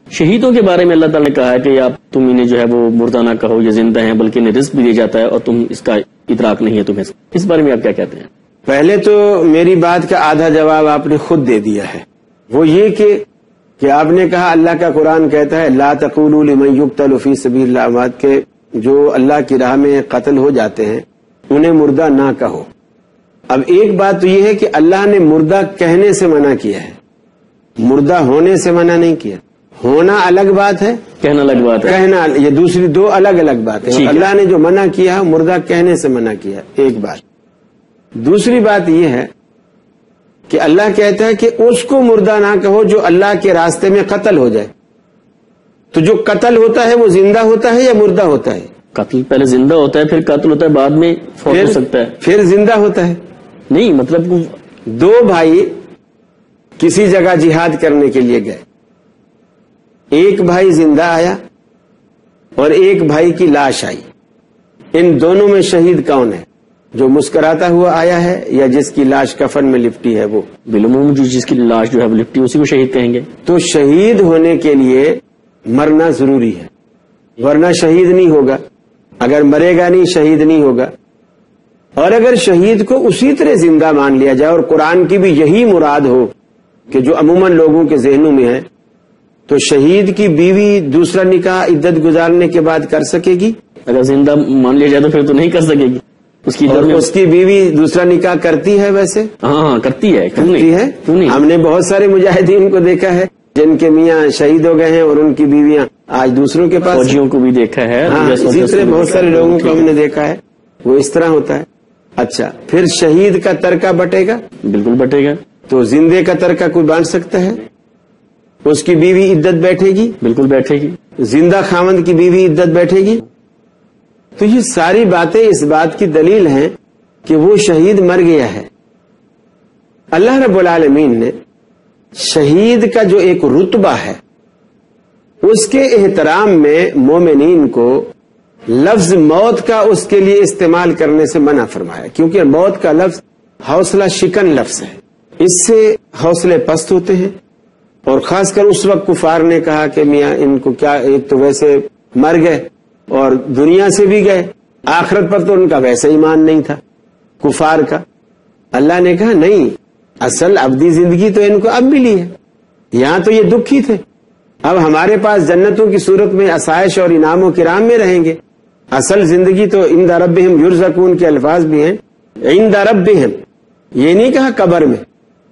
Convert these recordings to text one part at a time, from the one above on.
شہیدوں کے بارے میں اللہ تعالیٰ نے کہا ہے کہ تم انہیں جو ہے وہ مردہ نہ کہو، یہ زندہ ہیں، بلکہ انہیں رزق بھی دیا جاتا ہے اور تم اس کا ادراک نہیں ہے تمہیں. اس بارے میں آپ کیا کہتے ہیں؟ پہلے تو میری بات کا آدھا جواب آپ نے خود دے دیا ہے، وہ یہ کہ آپ نے کہا اللہ کا قرآن کہتا ہے لا تقولوا لمن يقتل فی سبیل اللہ اموات، کے جو اللہ کی راہ میں قتل ہو جاتے ہیں انہیں مردہ نہ کہو. اب ایک بات تو یہ ہے کہ اللہ نے مردہ کہنے سے منع کیا ہے، مردہ ہونے سے منع نہیں کیا. ہونا الگ بات ہے، کہنا الگ بات ہے، کہنا یہ دوسری دو الگ الگ بات ہے. اللہ نے جو منع کیا مردہ کہنے سے منع کیا، ایک بات. دوسری بات یہ ہے کہ اللہ کہتا ہے کہ اس کو مردہ نہ کہو جو اللہ کے راستے میں قتل ہو جائے. تو جو قتل ہوتا ہے وہ زندہ ہوتا ہے یا مردہ ہوتا ہے؟ قتل پہلے زندہ ہوتا ہے، پھر قتل ہوتا ہے، بعد میں فوت ہو سکتا ہے. پھر زندہ ہوتا ہے. نہیں مطلب دو بھائی کسی جگہ جہاد کرنے کے لیے گئے، ایک بھائی زندہ آیا اور ایک بھائی کی لاش آئی. ان دونوں میں شہید کون ہے؟ جو مسکراتا ہوا آیا ہے یا جس کی لاش کفن میں لپٹی ہے وہ؟ بالعموم جس کی لاش جو ہے وہ لپٹی اسی کو شہید کہیں گے. تو شہید ہونے کے لیے مرنا ضروری ہے، ورنہ شہید نہیں ہوگا. اگر مرے گا نہیں شہید نہیں ہوگا. اور اگر شہید کو اسی طرح زندہ مان لیا جائے اور قرآن کی بھی یہی مراد ہو کہ جو عموماً لوگوں کے ذہنوں میں ہے، تو شہید کی بیوی دوسرا نکاح عدت گزارنے کے بعد کر سکے گی؟ اگر زندہ مان لیا جائے تو پھر تو نہیں کر سکے گی. اس کی بیوی دوسرا نکاح کرتی ہے ویسے؟ ہاں کرتی ہے. کرتی ہے. ہم نے بہت سارے مجاہدین کو دیکھا ہے جن کے میاں شہید ہو گئے ہیں اور ان کی بیویاں آج دوسروں کے پاس. فوجیوں کو بھی دیکھا ہے. اسی طرح بہت سارے لوگوں کو ہم نے دیکھا ہے وہ اس طرح ہوتا ہے. اچھا، پھر شہید کا ترکہ بٹے گا؟ بالکل بٹے گا. تو زندے کا ترکہ کوئی بانٹ سکتا ہے؟ اس کی بیوی عدت بیٹھے گی؟ بالکل بیٹھے گی. زندہ خاوند کی بیوی عدت بیٹھے گی. تو یہ ساری باتیں اس بات کی دلیل ہیں کہ وہ شہید مر گیا ہے. اللہ رب العالمین نے شہید کا جو ایک رتبہ ہے اس کے احترام میں مومنین کو لفظ موت کا اس کے لیے استعمال کرنے سے منع فرمایا، کیونکہ موت کا لفظ حوصلہ شکن لفظ ہے. اس سے حوصلے پست ہوتے ہیں. اور خاص کر اس وقت کفار نے کہا کہ میاں ان کو کیا، ایک تو ویسے مر گئے اور دنیا سے بھی گئے، آخرت پر تو ان کا ویسا ایمان نہیں تھا کفار کا. اللہ نے کہا نہیں، اصل ابدی زندگی تو ان کو اب ملی ہے، یہاں تو یہ دکھی تھے، اب ہمارے پاس جنتوں کی صورت میں آسائش اور انعام و کرام میں رہیں گے. اصل زندگی تو عند ربہم یرزقون کے الفاظ بھی ہیں. عند ربہم یہ نہیں کہا قبر میں،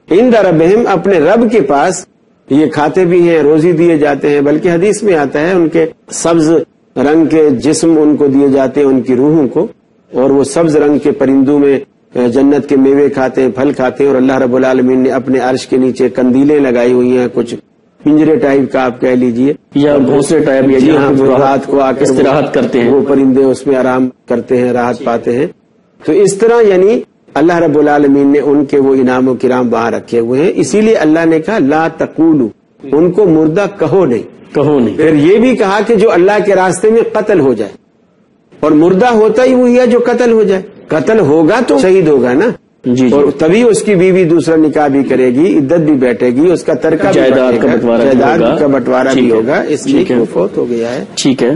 عند ربہم اپنے رب کے پاس یہ کھاتے بھی ہیں، روزی دیے جاتے ہیں. بلکہ حدیث میں آتا ہے ان کے سبز رنگ کے جسم ان کو دیے جاتے ہیں، ان کی روحوں کو، اور وہ سبز رنگ کے پرندوں میں جنت کے میوے کھاتے ہیں، پھل کھاتے ہیں. اور اللہ رب العالمین نے اپنے عرش کے نیچے قندیلیں لگائی ہوئی ہیں، کچھ پنجرے ٹائپ کا آپ کہہ لیجئے یا گھونسلے ٹائپ، جی ہاں، رات کو آ کے استراحت کرتے ہیں، وہ پرندے اس میں آرام کرتے ہیں، راحت پاتے ہیں. تو اس طرح یعنی اللہ رب العالمین نے ان کے وہ انعام و کرام وہاں رکھے ہوئے ہیں. اسی لیے اللہ نے کہا لا تقولوا، ان کو مردہ کہو نہیں. پھر یہ بھی کہا کہ جو اللہ کے راستے میں قتل ہو جائے، اور مردہ ہوتا ہی وہی ہے جو قتل ہو جائے. قتل ہوگا تو شہید ہوگا نا. جی. اور تبھی اس کی بیوی دوسرا نکاح بھی کرے گی، عدت بھی بیٹھے گی، اس کا ترکہ بھی، جائیداد کا بٹوارہ بھی ہوگا. اس لیے وہ فوت ہو گیا ہے. ٹھیک ہے.